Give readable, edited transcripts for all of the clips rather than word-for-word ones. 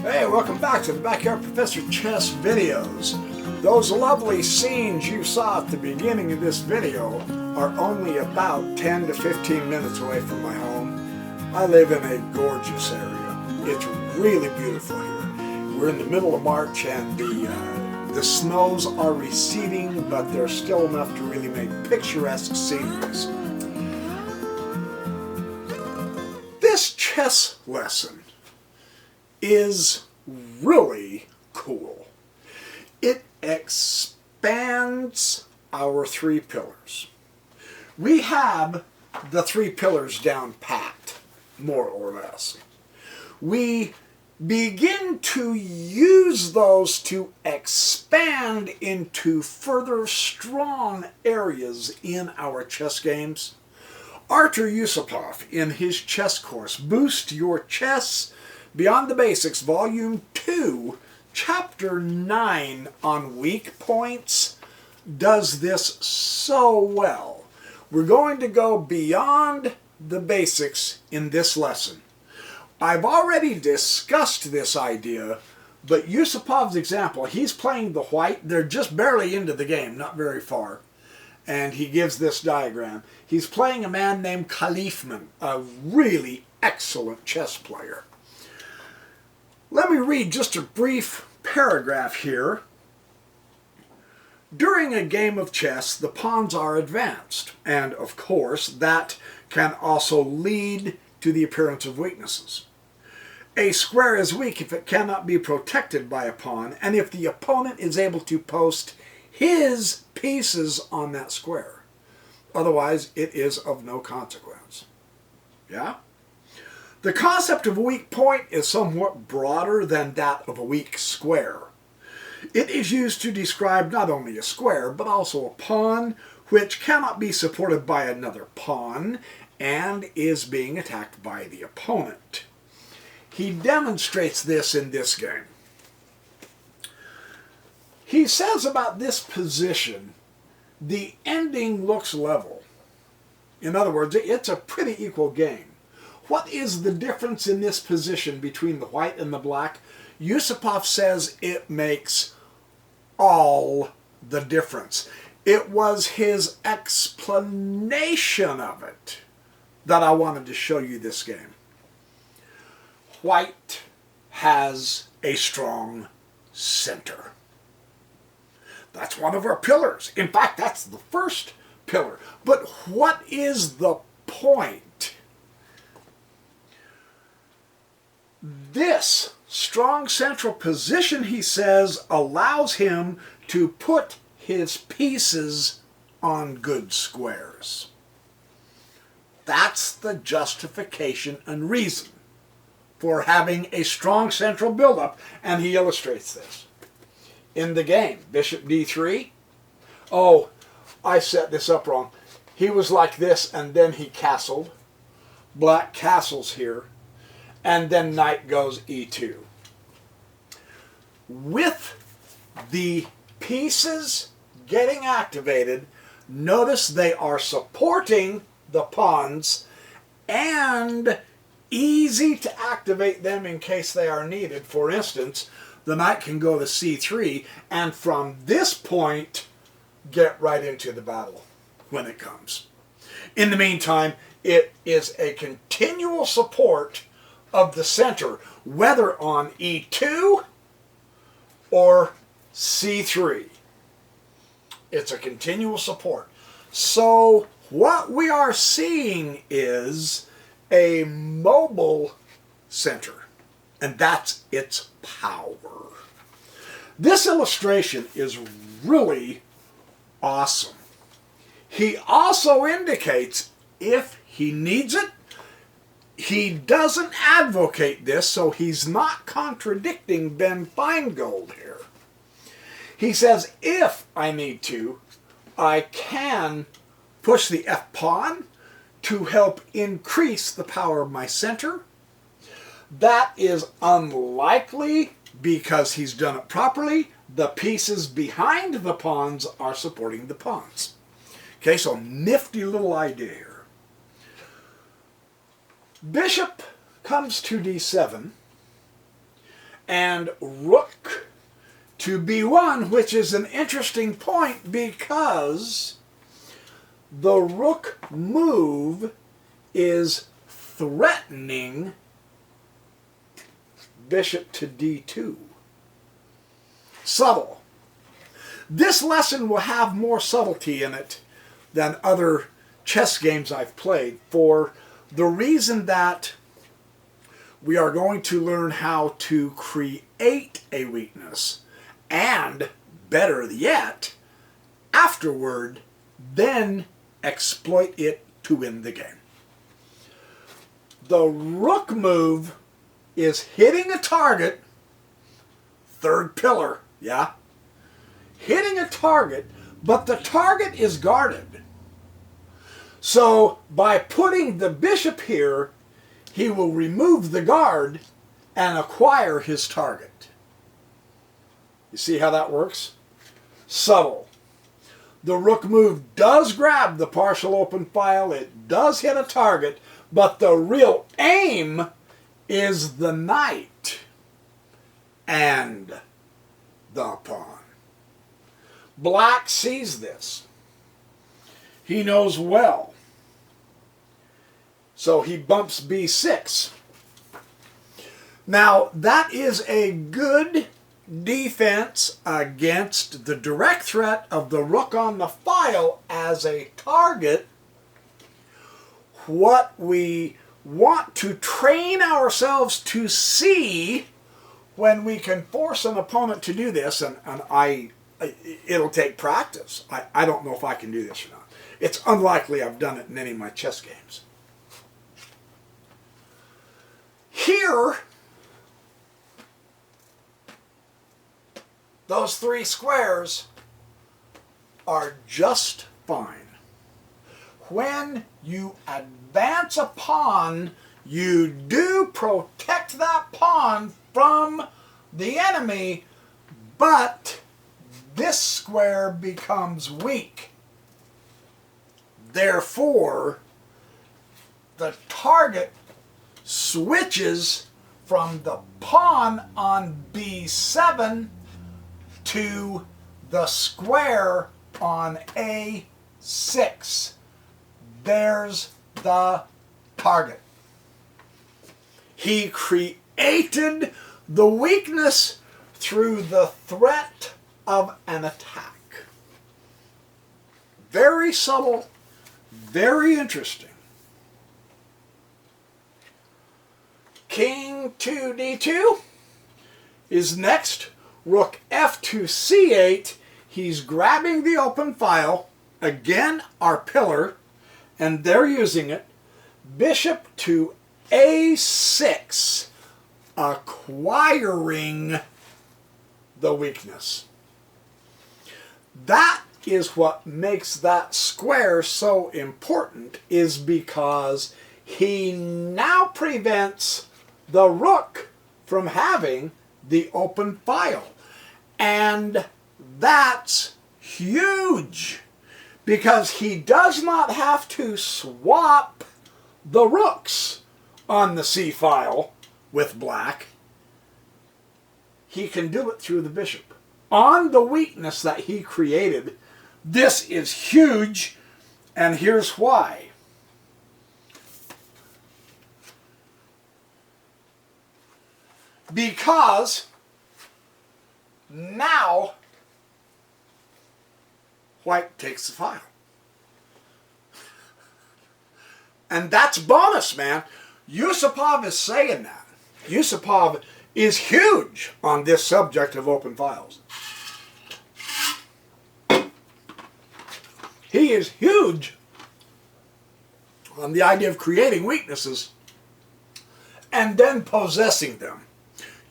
Hey, welcome back to the Backyard Professor Chess videos. Those lovely scenes you saw at the beginning of this video are only about 10 to 15 minutes away from my home. I live in a gorgeous area. It's really beautiful here. We're in the middle of March and the snows are receding, but they're still enough to really make picturesque sceneries. This chess lesson is really cool. It expands our three pillars. We have the three pillars down pat, more or less. We begin to use those to expand into further strong areas in our chess games. Artur Yusupov, in his chess course, Boost Your Chess Beyond the Basics, Volume 2, Chapter 9 on weak points, does this so well. We're going to go beyond the basics in this lesson. I've already discussed this idea, but Yusupov's example, he's playing the white. They're just barely into the game, not very far. And he gives this diagram. He's playing a man named Khalifman, a really excellent chess player. Let me read just a brief paragraph here. During a game of chess, the pawns are advanced, and of course, that can also lead to the appearance of weaknesses. A square is weak if it cannot be protected by a pawn, and if the opponent is able to post his pieces on that square. Otherwise, it is of no consequence. Yeah? The concept of a weak point is somewhat broader than that of a weak square. It is used to describe not only a square, but also a pawn, which cannot be supported by another pawn and is being attacked by the opponent. He demonstrates this in this game. He says about this position, the ending looks level. In other words, it's a pretty equal game. What is the difference in this position between the white and the black? Yusupov says it makes all the difference. It was his explanation of it that I wanted to show you this game. White has a strong center. That's one of our pillars. In fact, that's the first pillar. But what is the point? This strong central position, he says, allows him to put his pieces on good squares. That's the justification and reason for having a strong central buildup, and he illustrates this. In the game, bishop d3. Oh, I set this up wrong. He was like this, and then he castled. Black castles here, and then knight goes e2. With the pieces getting activated, notice they are supporting the pawns and easy to activate them in case they are needed. For instance, the knight can go to c3, and from this point, get right into the battle when it comes. In the meantime, it is a continual support of the center, whether on e2 or c3. It's a continual support. So what we are seeing is a mobile center. And that's its power. This illustration is really awesome. He also indicates if he needs it, he doesn't advocate this, so he's not contradicting Ben Feingold here. He says, if I need to, I can push the f-pawn to help increase the power of my center. That is unlikely because he's done it properly. The pieces behind the pawns are supporting the pawns. Okay, so nifty little idea here. Bishop comes to d7, and rook to b1, which is an interesting point because the rook move is threatening bishop to d2. Subtle. This lesson will have more subtlety in it than other chess games I've played, for the reason that we are going to learn how to create a weakness, and better yet, afterward, then exploit it to win the game. The rook move is hitting a target, third pillar, yeah? Hitting a target, but the target is guarded. So by putting the bishop here, he will remove the guard and acquire his target. You see how that works? Subtle. The rook move does grab the partial open file, it does hit a target, but the real aim is the knight and the pawn. Black sees this. He knows well. So he bumps b6. Now, that is a good defense against the direct threat of the rook on the file as a target. What we want to train ourselves to see when we can force an opponent to do this, and it'll take practice. I don't know if I can do this or not. It's unlikely I've done it in any of my chess games. Here, those three squares are just fine. When you advance a pawn, you do protect that pawn from the enemy, but this square becomes weak. Therefore, the target switches from the pawn on b7 to the square on a6. There's the target. He created the weakness through the threat of an attack. Very subtle, very interesting. King to d2 is next. Rook f to c8. He's grabbing the open file. Again, our pillar. And they're using it. Bishop to a6. Acquiring the weakness. That is what makes that square so important, is because he now prevents the rook from having the open file. And that's huge, because he does not have to swap the rooks on the c file with black. He can do it through the bishop. On the weakness that he created, this is huge, and here's why. Because now white takes the file. And that's bonus, man. Yusupov is saying that. Yusupov is huge on this subject of open files. He is huge on the idea of creating weaknesses and then possessing them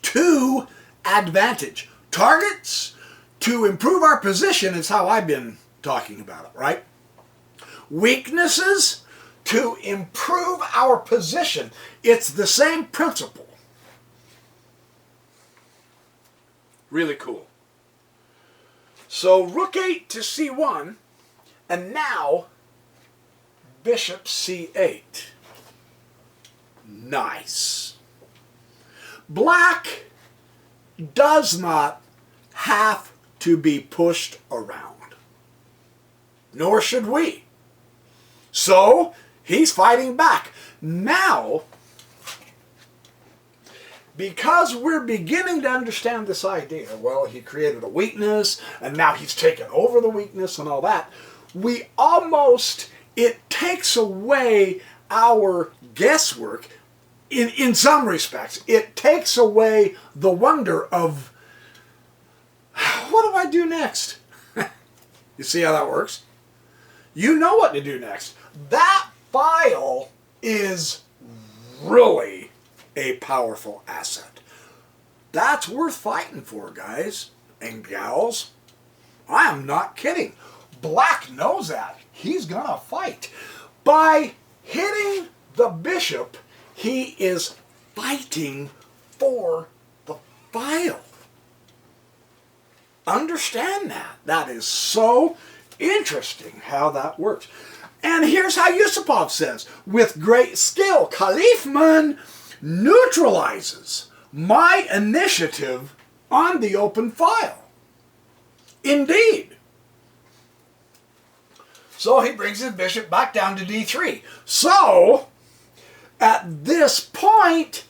to advantage. Targets to improve our position is how I've been talking about it, right? Weaknesses to improve our position. It's the same principle. Really cool. So rook 8 to c1, and now bishop c8. Nice. Black does not have to be pushed around. Nor should we. So, he's fighting back. Now, because we're beginning to understand this idea, well, he created a weakness, and now he's taken over the weakness and all that, we almost, it takes away our guesswork in some respects. It takes away the wonder of, what do I do next? You see how that works? You know what to do next. That file is really a powerful asset. That's worth fighting for, guys and gals. I am not kidding. Black knows that. He's gonna fight. By hitting the bishop, he is fighting for the file. Understand that. That is so interesting how that works. And here's how Yusupov says, with great skill, Khalifman neutralizes my initiative on the open file. Indeed. So he brings his bishop back down to d3. So, at this point,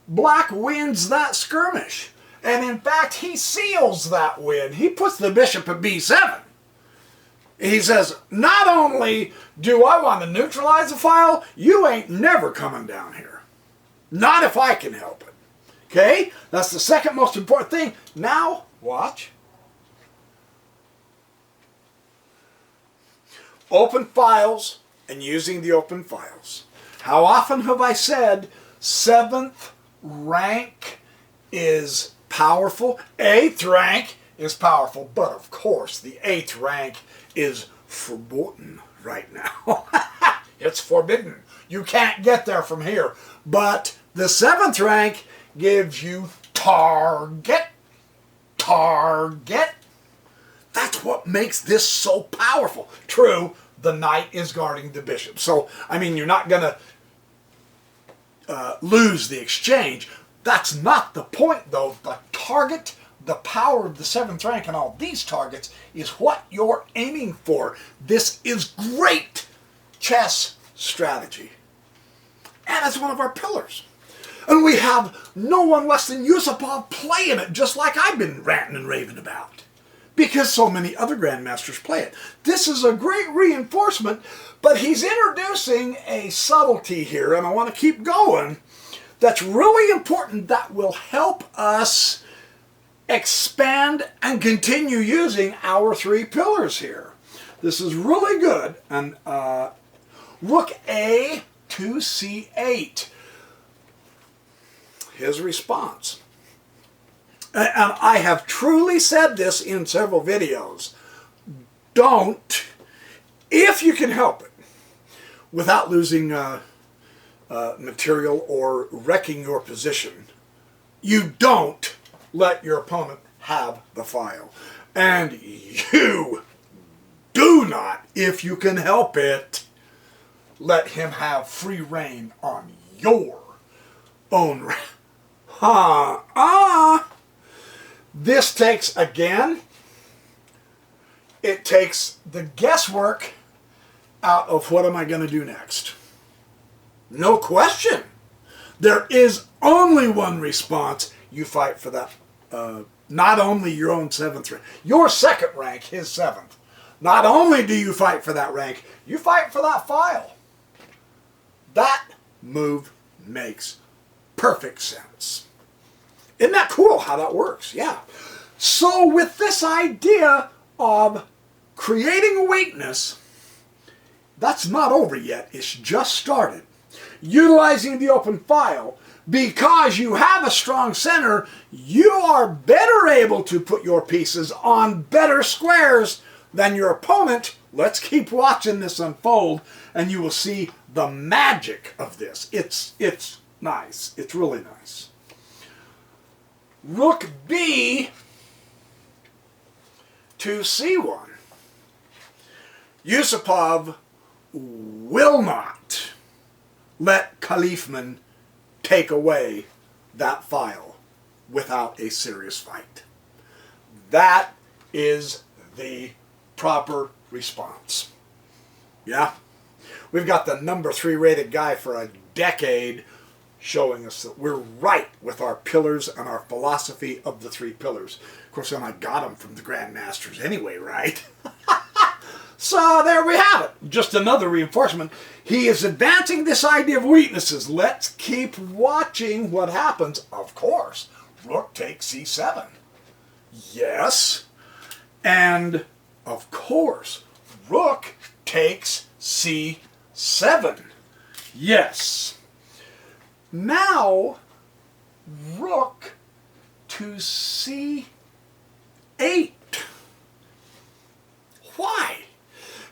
Black wins that skirmish. And in fact, he seals that win. He puts the bishop at b7. He says, not only do I want to neutralize the file, you ain't never coming down here. Not if I can help it. Okay? That's the second most important thing. Now, watch. Open files and using the open files. How often have I said 7th rank is powerful? 8th rank is powerful. But of course, the 8th rank is forbidden right now. It's forbidden. You can't get there from here. But the 7th rank gives you target. Target. That's what makes this so powerful. True, the knight is guarding the bishop. So, I mean, you're not going to lose the exchange. That's not the point, though. The target, the power of the 7th rank and all these targets is what you're aiming for. This is great chess strategy. And it's one of our pillars. And we have no one less than Yusupov playing it just like I've been ranting and raving about. Because so many other grandmasters play it. This is a great reinforcement, but he's introducing a subtlety here, and I want to keep going, that's really important that will help us expand and continue using our 3 pillars here. This is really good. And rook A to C8. His response. And I have truly said this in several videos. Don't, if you can help it, without losing material or wrecking your position, you don't let your opponent have the file. And you do not, if you can help it, let him have free reign on your own. This takes, again, it takes the guesswork out of what am I going to do next. No question. There is only one response. You fight for that, not only your own 7th rank, your 2nd rank, his 7th. Not only do you fight for that rank, you fight for that file. That move makes perfect sense. Isn't that cool how that works? Yeah. So with this idea of creating a weakness, that's not over yet. It's just started. Utilizing the open file, because you have a strong center, you are better able to put your pieces on better squares than your opponent. Let's keep watching this unfold, and you will see the magic of this. It's nice. It's really nice. Rook B to C1. Yusupov will not let Khalifman take away that file. without a serious fight. That is the proper response. Yeah? We've got the number 3 rated guy for a decade showing us that we're right with our pillars and our philosophy of the 3 pillars. Of course, then I got them from the Grandmasters anyway, right? So there we have it. Just another reinforcement. He is advancing this idea of weaknesses. Let's keep watching what happens. Of course, rook takes c7. Yes. And, of course, rook takes c7. Yes. Now, rook to c8. Why?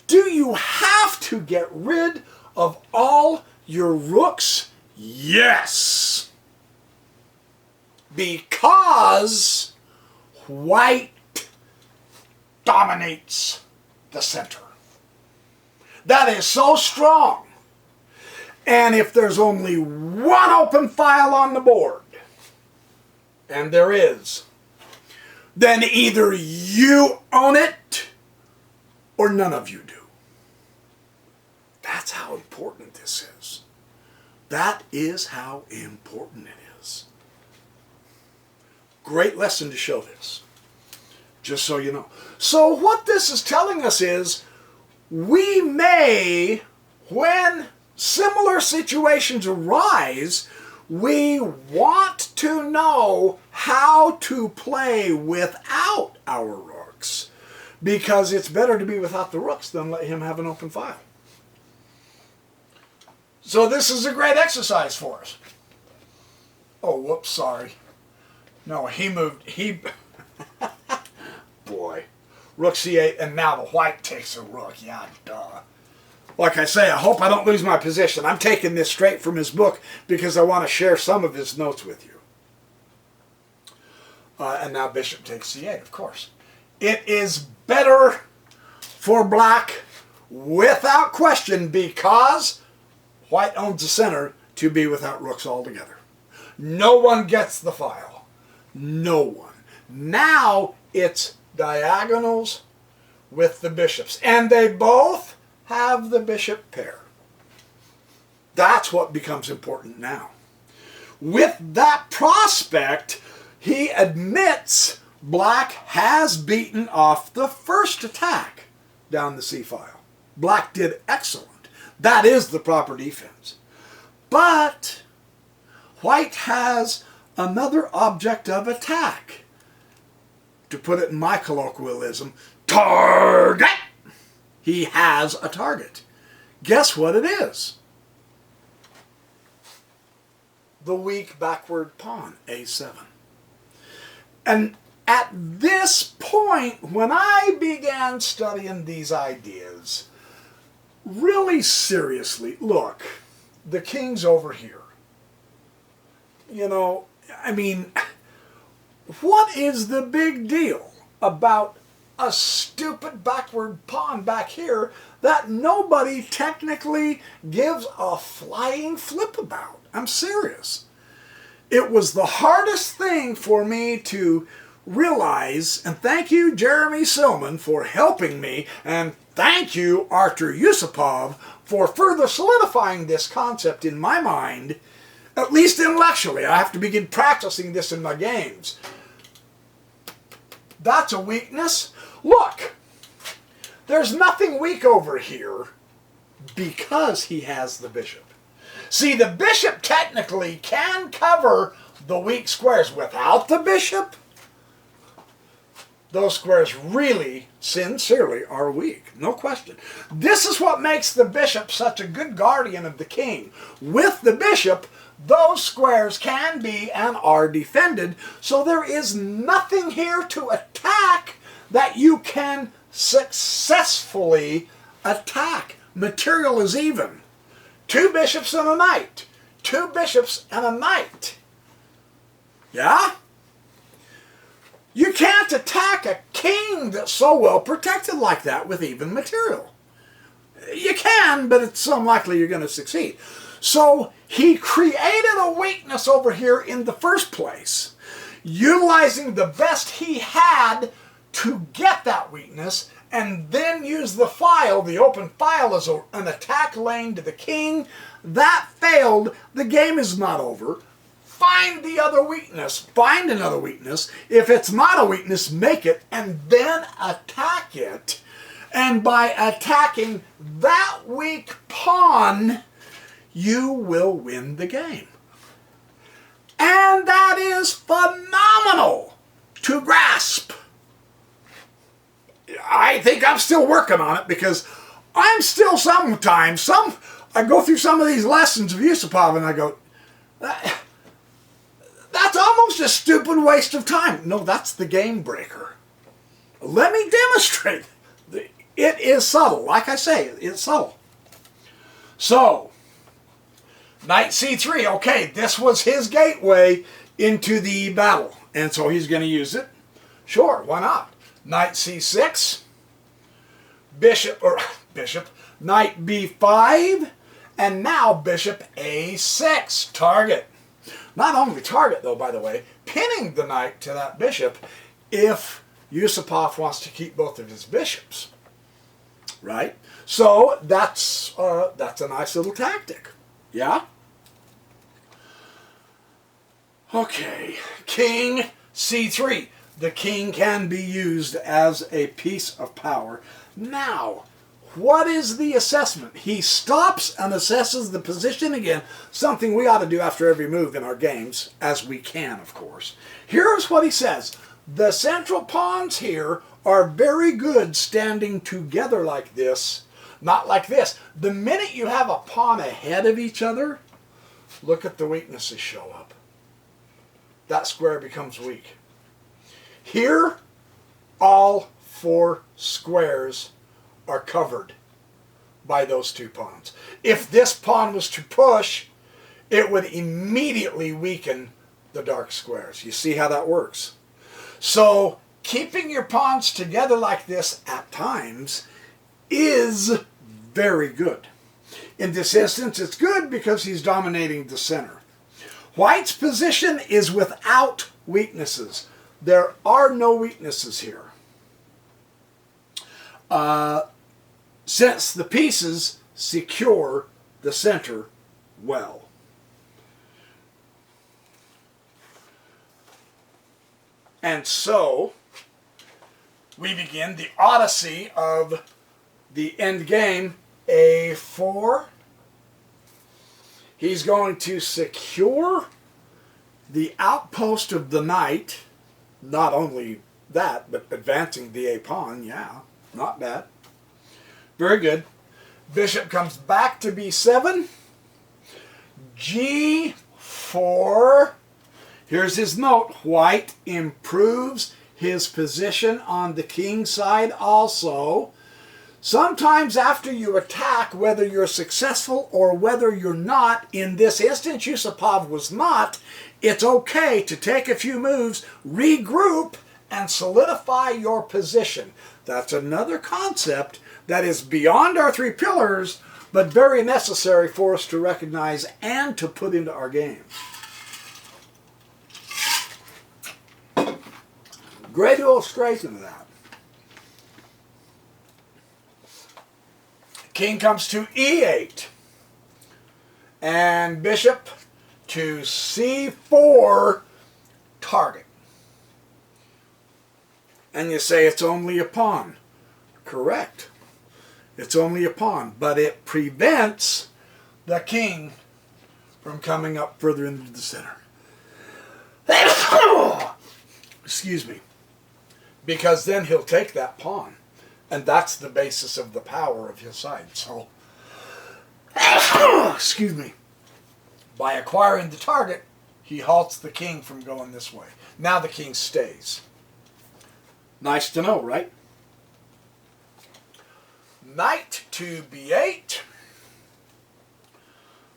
Do you have to get rid of all your rooks? Yes. Because white dominates the center. That is so strong. And if there's only one open file on the board, and there is, then either you own it or none of you do. That's how important this is. That is how important it is. Great lesson to show this, just so you know. So what this is telling us is, we may, when similar situations arise, we want to know how to play without our rooks, because it's better to be without the rooks than let him have an open file. So this is a great exercise for us. Oh, whoops, sorry. No, he moved, boy. Rook c8, and now the white takes a rook. Yeah, duh. Like I say, I hope I don't lose my position. I'm taking this straight from his book because I want to share some of his notes with you. And now bishop takes c8, of course. It is better for black without question, because white owns the center, to be without rooks altogether. No one gets the file. No one. Now it's diagonals with the bishops, and they both have the bishop pair. That's what becomes important now. With that prospect, he admits black has beaten off the first attack down the c file. Black did excellent. That is the proper defense. But white has another object of attack. To put it in my colloquialism, target! He has a target. Guess what it is? The weak backward pawn, a7. And at this point, when I began studying these ideas, really seriously, look, the king's over here. You know, I mean, what is the big deal about a stupid backward pawn back here that nobody technically gives a flying flip about? I'm serious. It was the hardest thing for me to realize, and thank you, Jeremy Silman, for helping me, and thank you, Artur Yusupov, for further solidifying this concept in my mind, at least intellectually. I have to begin practicing this in my games. That's a weakness. Look, there's nothing weak over here because he has the bishop. See, the bishop technically can cover the weak squares. Without the bishop, those squares really, sincerely, are weak. No question. This is what makes the bishop such a good guardian of the king. With the bishop, those squares can be and are defended, so there is nothing here to attack that you can successfully attack. Material is even. 2 bishops and a knight. 2 bishops and a knight. Yeah? You can't attack a king that's so well protected like that with even material. You can, but it's unlikely you're going to succeed. So he created a weakness over here in the first place. utilizing the best he had to get that weakness, and then use the file, the open file, as an attack lane to the king. That failed. The game is not over. Find the other weakness. Find another weakness. If it's not a weakness, make it, and then attack it. And by attacking that weak pawn, you will win the game. And that is phenomenal to grasp. I think I'm still working on it, because I'm still sometimes, I go through some of these lessons of Yusupov and I go, that's almost a stupid waste of time. No, that's the game breaker. Let me demonstrate. It is subtle. Like I say, it's subtle. So, knight c3. Okay, this was his gateway into the battle, and so he's going to use it. Sure, why not? Knight c6, knight b5, and now bishop a6, target. Not only target, though, by the way, pinning the knight to that bishop if Yusupov wants to keep both of his bishops, right? So that's a nice little tactic, yeah? Okay, king c3. The king can be used as a piece of power. Now, what is the assessment? He stops and assesses the position again, something we ought to do after every move in our games, as we can, of course. Here's what he says. The central pawns here are very good standing together like this, not like this. The minute you have a pawn ahead of each other, look at the weaknesses show up. That square becomes weak. Here, all four squares are covered by those two pawns. If this pawn was to push, it would immediately weaken the dark squares. You see how that works? So, keeping your pawns together like this at times is very good. In this instance, it's good because he's dominating the center. White's position is without weaknesses. There are no weaknesses here. Since the pieces secure the center well. And so, we begin the odyssey of the end game. A4. He's going to secure the outpost of the knight. Not only that, but advancing the a pawn. Yeah, not bad. Very good. Bishop comes back to b7. g4. Here's his note. White improves his position on the king side also. Sometimes after you attack, whether you're successful or whether you're not, in this instance Yusupov was not, it's okay to take a few moves, regroup, and solidify your position. That's another concept that is beyond our three pillars, but very necessary for us to recognize and to put into our game. Great illustration of that. King comes to e8. And bishop to c4, target. And you say it's only a pawn. Correct. It's only a pawn, but it prevents the king from coming up further into the center. Excuse me. Because then he'll take that pawn. And that's the basis of the power of his side. So, excuse me. By acquiring the target, he halts the king from going this way. Now the king stays. Nice to know, right? Knight to b8.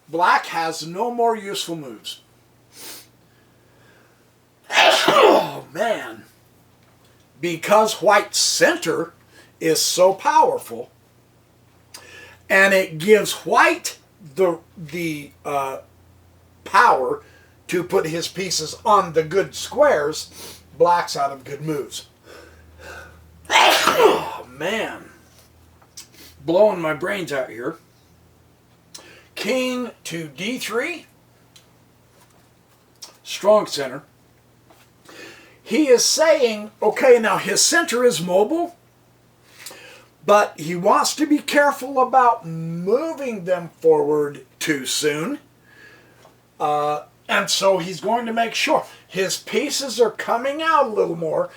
Black has no more useful moves. Oh, man. Because white's center is so powerful, and it gives white the power to put his pieces on the good squares, black's out of good moves. Oh, man. Blowing my brains out here. King to d3. Strong center. He is saying, okay, now his center is mobile, but he wants to be careful about moving them forward too soon. And so he's going to make sure his pieces are coming out a little more.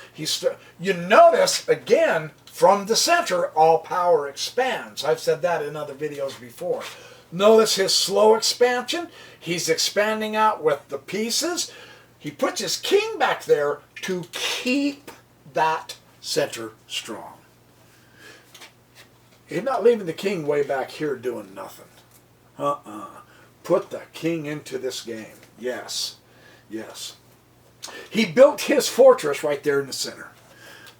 You notice, again, from the center, all power expands. I've said that in other videos before. Notice his slow expansion. He's expanding out with the pieces. He puts his king back there to keep that center strong. He's not leaving the king way back here doing nothing. Put the king into this game. Yes. Yes. He built his fortress right there in the center.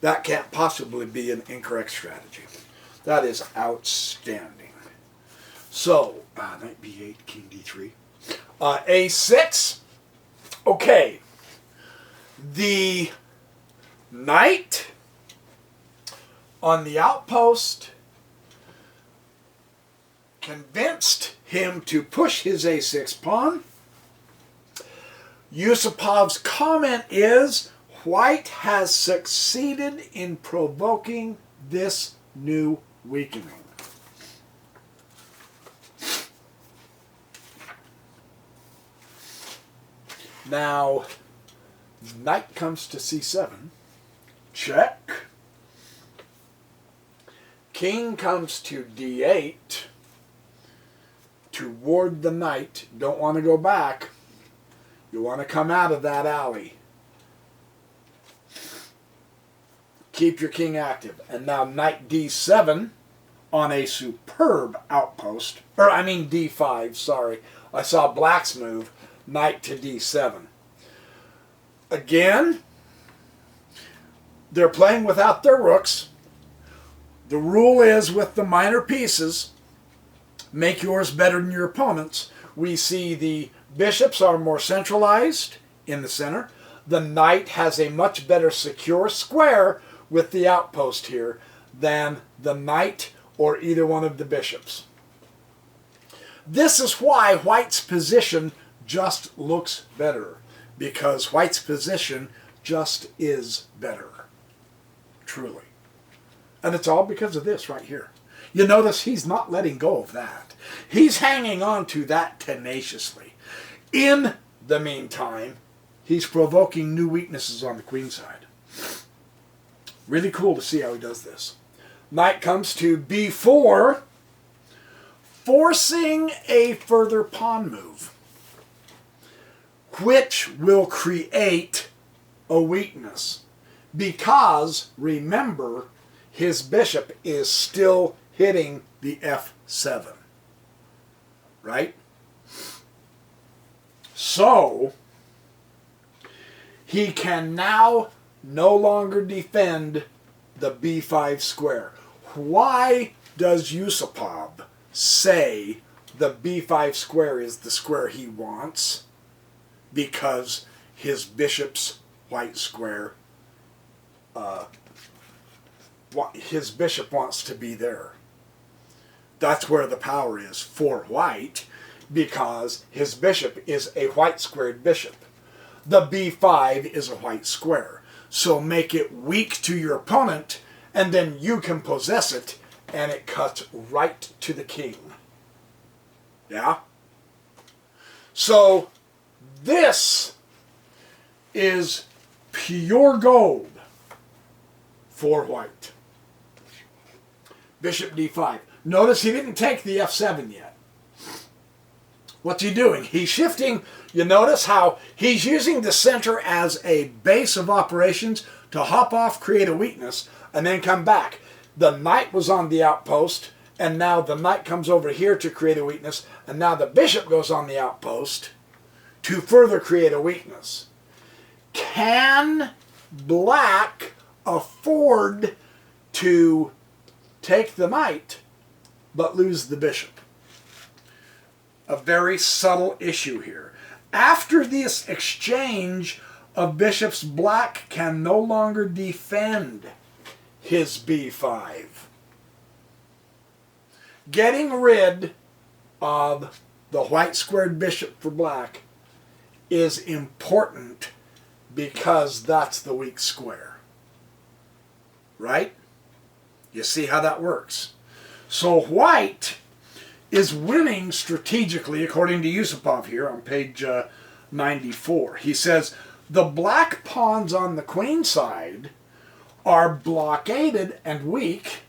That can't possibly be an incorrect strategy. That is outstanding. So, knight b8, king d3. a6. Okay. The knight on the outpost convinced him to push his a6 pawn. Yusupov's comment is, white has succeeded in provoking this new weakening. Now, knight comes to c7. Check. King comes to d8 to ward the knight. Don't want to go back. You want to come out of that alley. Keep your king active. And now knight d7 on a superb outpost. Or I mean d5, sorry. I saw black's move. Knight to d7. Again, they're playing without their rooks. The rule is with the minor pieces, make yours better than your opponent's. We see the bishops are more centralized in the center. The knight has a much better secure square with the outpost here than the knight or either one of the bishops. This is why white's position just looks better, because white's position just is better, truly. And it's all because of this right here. You notice he's not letting go of that. He's hanging on to that tenaciously. In the meantime, he's provoking new weaknesses on the queen side. Really cool to see how he does this. Knight comes to b4, forcing a further pawn move, which will create a weakness. Because, remember, his bishop is still hitting the f7. Right? So, he can now no longer defend the b5 square. Why does Yusupov say the b5 square is the square he wants? Because his bishop's white square, his bishop wants to be there. That's where the power is for white, because his bishop is a white squared bishop. The b5 is a white square. So make it weak to your opponent, and then you can possess it, and it cuts right to the king. Yeah? So this is pure gold for white. Bishop d5. Notice he didn't take the f7 yet. What's he doing? He's shifting. You notice how he's using the center as a base of operations to hop off, create a weakness, and then come back. The knight was on the outpost, and now the knight comes over here to create a weakness, and now the bishop goes on the outpost to further create a weakness. Can black afford to take the knight but lose the bishop? A very subtle issue here. After this exchange of bishops, black can no longer defend his b5. Getting rid of the white squared bishop for black is important because that's the weak square. Right? You see how that works. So white is winning strategically, according to Yusupov here on page 94. He says, the black pawns on the queen side are blockaded and weak.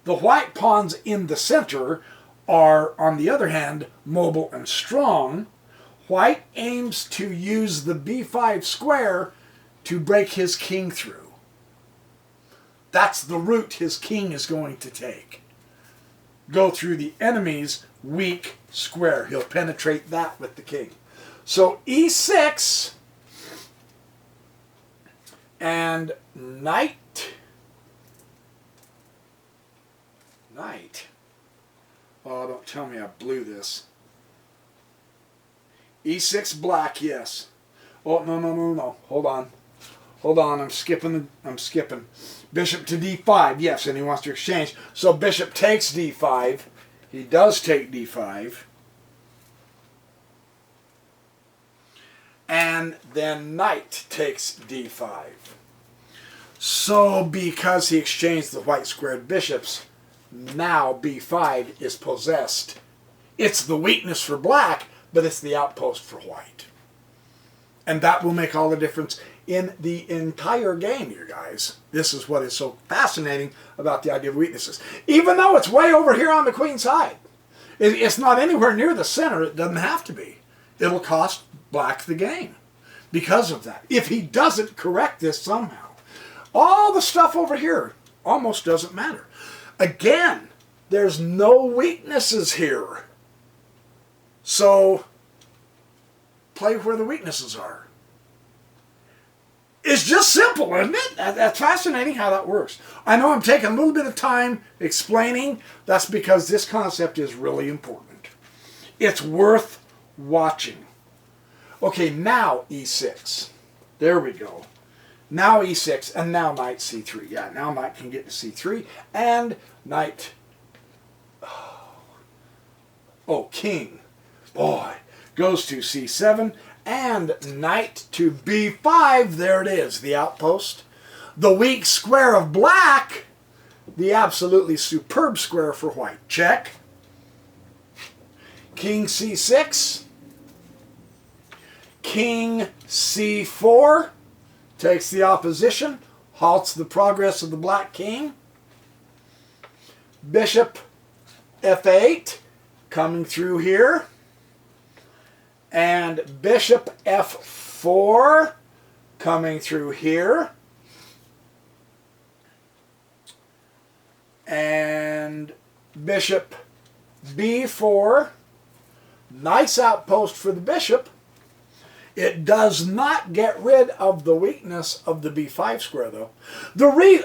The white pawns in the center are, on the other hand, mobile and strong. White aims to use the b5 square to break his king through. That's the route his king is going to take. Go through the enemy's weak square. He'll penetrate that with the king. So e6 and knight. Oh, don't tell me I blew this. e6 black, yes. Oh, no. Hold on, I'm skipping. Bishop to d5, yes, and he wants to exchange. So bishop takes d5. He does take d5. And then knight takes d5. So because he exchanged the white squared bishops, now b5 is possessed. It's the weakness for black, but it's the outpost for white. And that will make all the difference in the entire game, you guys. This is what is so fascinating about the idea of weaknesses. Even though it's way over here on the queen side, it's not anywhere near the center. It doesn't have to be. It'll cost black the game because of that. If he doesn't correct this somehow, all the stuff over here almost doesn't matter. Again, there's no weaknesses here. So play where the weaknesses are. It's just simple, isn't it? That's fascinating how that works. I know I'm taking a little bit of time explaining. That's because this concept is really important. It's worth watching. Okay, now e6. There we go. Now e6, and now knight c3. Yeah, now knight can get to c3, and knight... Oh, king. Boy. Goes to c7, and knight to b5. There it is, the outpost. The weak square of black, the absolutely superb square for white. Check. King c6. King c4. Takes the opposition, halts the progress of the black king. Bishop f8, coming through here. And bishop f4, coming through here. And bishop b4, nice outpost for the bishop. It does not get rid of the weakness of the b5 square, though.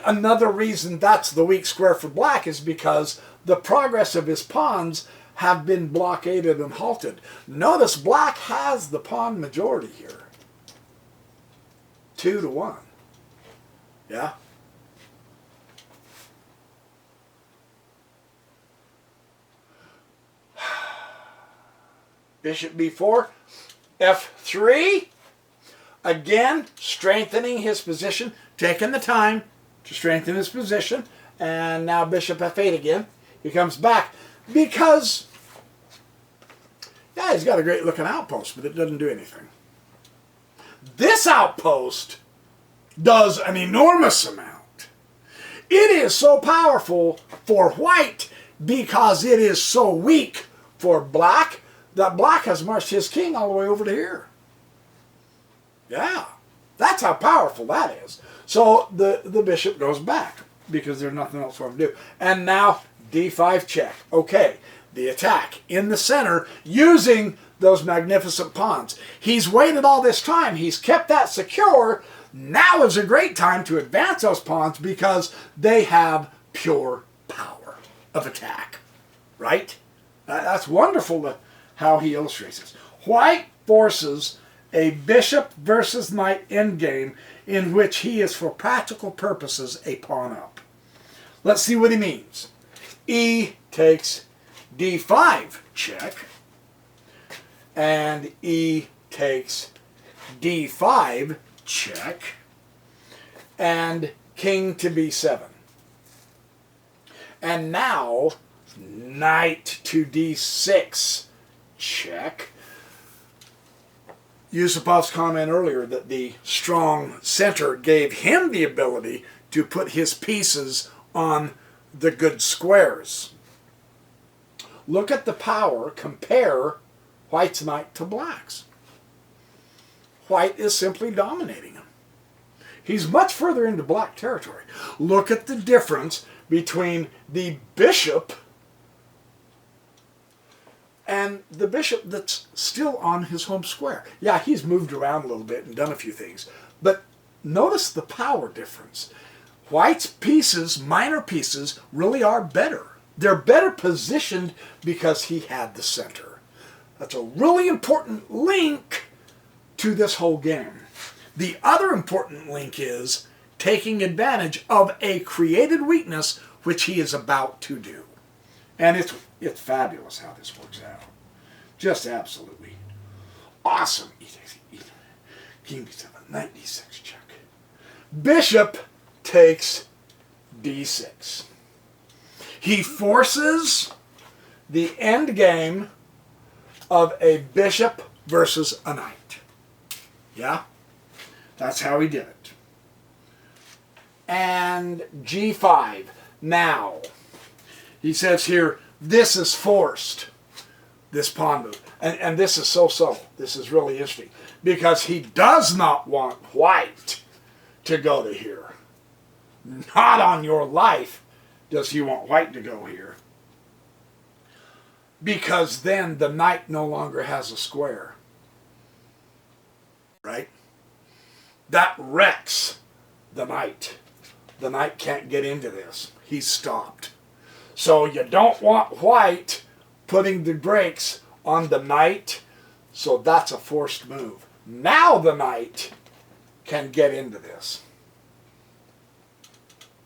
Another reason that's the weak square for black is because the progress of his pawns have been blockaded and halted. Notice black has the pawn majority here. 2-1. Yeah? Bishop b4. f3, again, strengthening his position, taking the time to strengthen his position, and now bishop f8 again. He comes back because, yeah, he's got a great looking outpost, but it doesn't do anything. This outpost does an enormous amount. It is so powerful for white because it is so weak for black that black has marched his king all the way over to here. Yeah, that's how powerful that is. So the bishop goes back because there's nothing else for him to do. And now d5 check. Okay, the attack in the center using those magnificent pawns. He's waited all this time. He's kept that secure. Now is a great time to advance those pawns because they have pure power of attack. Right? That's wonderful how he illustrates this. White forces a bishop versus knight endgame in which he is for practical purposes a pawn up. Let's see what he means. E takes d5, check. And E takes d5, check. And king to b7. And now knight to d6, check. Yusupov's comment earlier that the strong center gave him the ability to put his pieces on the good squares. Look at the power, compare white's knight to black's. White is simply dominating him. He's much further into black territory. Look at the difference between the bishop and the bishop that's still on his home square. Yeah, he's moved around a little bit and done a few things, but notice the power difference. White's pieces, minor pieces, really are better. They're better positioned because he had the center. That's a really important link to this whole game. The other important link is taking advantage of a created weakness which he is about to do. And it's fabulous how this works out. Just absolutely awesome. King d7, knight d6, check. Bishop takes d6. He forces the end game of a bishop versus a knight. Yeah? That's how he did it. And g5. Now, he says here, this is forced, this pawn move. And this is so subtle. This is really interesting. Because he does not want white to go to here. Not on your life does he want white to go here. Because then the knight no longer has a square. Right? That wrecks the knight. The knight can't get into this. He's stopped. So you don't want white putting the brakes on the knight. So that's a forced move. Now the knight can get into this.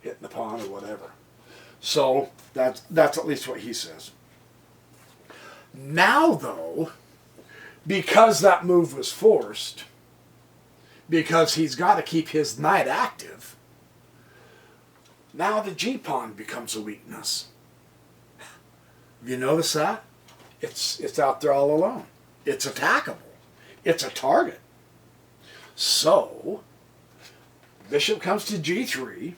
Hitting the pawn or whatever. So that's at least what he says. Now though, because that move was forced, because he's got to keep his knight active, now the g-pawn becomes a weakness. Have you noticed that? It's out there all alone. It's attackable. It's a target. So, bishop comes to g3.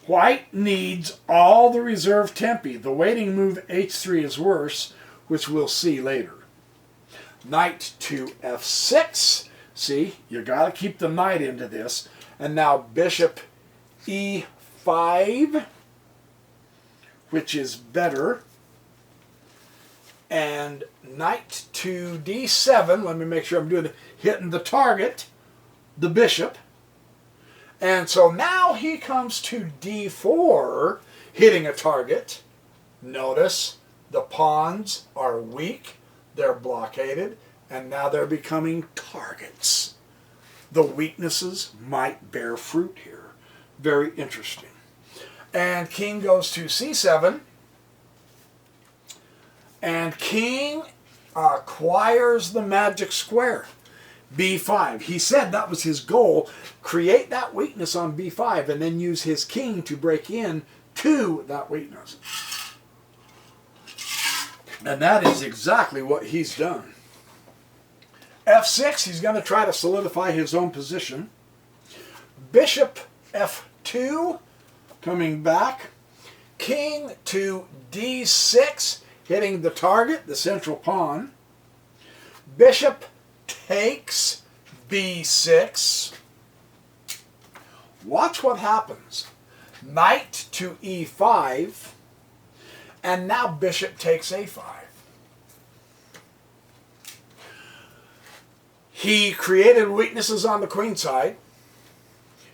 White needs all the reserve tempi. The waiting move h3 is worse, which we'll see later. Knight to f6. See, you got to keep the knight into this. And now bishop e5, which is better. And knight to d7. Let me make sure I'm doing it. Hitting the target, the bishop. And so now he comes to d4, hitting a target. Notice the pawns are weak. They're blockaded. And now they're becoming targets. The weaknesses might bear fruit here. Very interesting. And king goes to c7. And king acquires the magic square. b5. He said that was his goal. Create that weakness on b5 and then use his king to break in to that weakness. And that is exactly what he's done. f6, he's going to try to solidify his own position. Bishop f2, coming back. King to d6, hitting the target, the central pawn. Bishop takes b6. Watch what happens. Knight to e5. And now bishop takes a5. He created weaknesses on the queen side.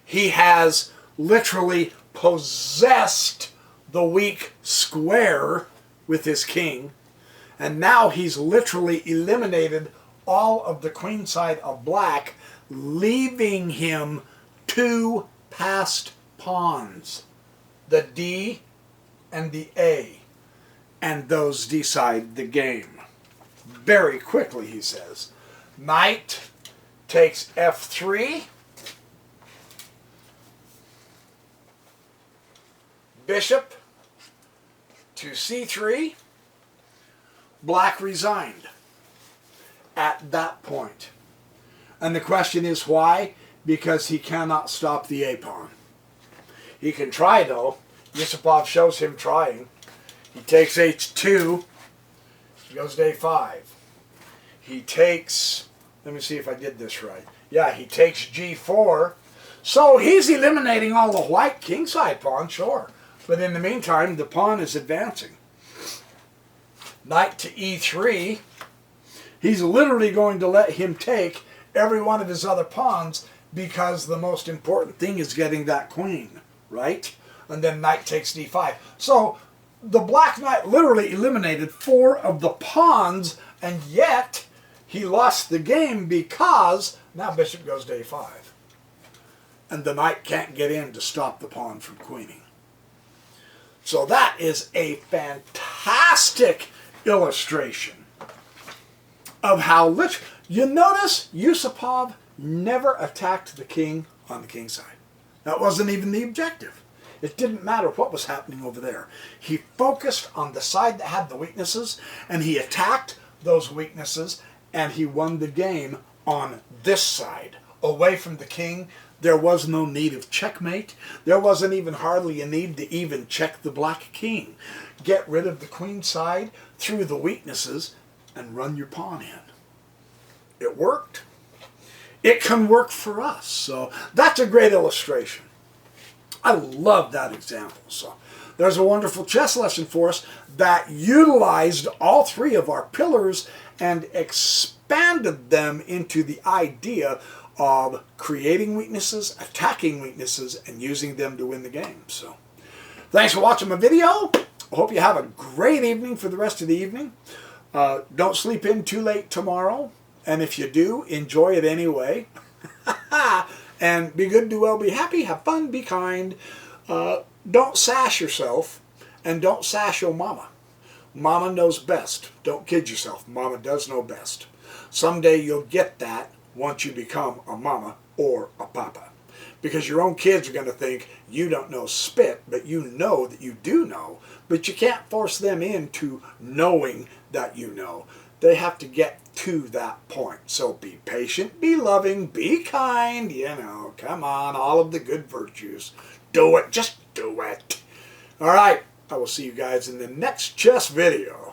He has literally possessed the weak square with his king. And now he's literally eliminated all of the queen side of black, leaving him 2 passed pawns, the D and the A, and those decide the game. Very quickly, he says. Knight takes F3. Bishop to C3. Black resigned at that point. And the question is why? Because he cannot stop the A pawn. He can try though. Yusupov shows him trying. He takes H2. He goes to A5. He takes, let me see if I did this right. Yeah, he takes G4. So he's eliminating all the white kingside pawns, sure. But in the meantime, the pawn is advancing. Knight to E3. He's literally going to let him take every one of his other pawns because the most important thing is getting that queen, right? And then knight takes D5. So the black knight literally eliminated 4 of the pawns, and yet he lost the game because now bishop goes to A5. And the knight can't get in to stop the pawn from queening. So that is a fantastic illustration of how you notice Yusupov never attacked the king on the king side. That wasn't even the objective. It didn't matter what was happening over there. He focused on the side that had the weaknesses, and he attacked those weaknesses, and he won the game on this side. Away from the king, there was no need of checkmate. There wasn't even hardly a need to even check the black king. Get rid of the queen side through the weaknesses and run your pawn in. It worked. It can work for us. So that's a great illustration. I love that example. So there's a wonderful chess lesson for us that utilized all 3 of our pillars and expanded them into the idea of creating weaknesses, attacking weaknesses, and using them to win the game. So thanks for watching my video. I hope you have a great evening for the rest of the evening. Don't sleep in too late tomorrow. And if you do, enjoy it anyway. And be good, do well, be happy, have fun, be kind. Don't sass yourself, and don't sass your mama. Mama knows best. Don't kid yourself. Mama does know best. Someday you'll get that once you become a mama or a papa. Because your own kids are going to think you don't know spit, but you know that you do know. But you can't force them into knowing that you know. They have to get to that point. So be patient, be loving, be kind, you know, come on, all of the good virtues. Do it, just do it. All right, I will see you guys in the next chess video.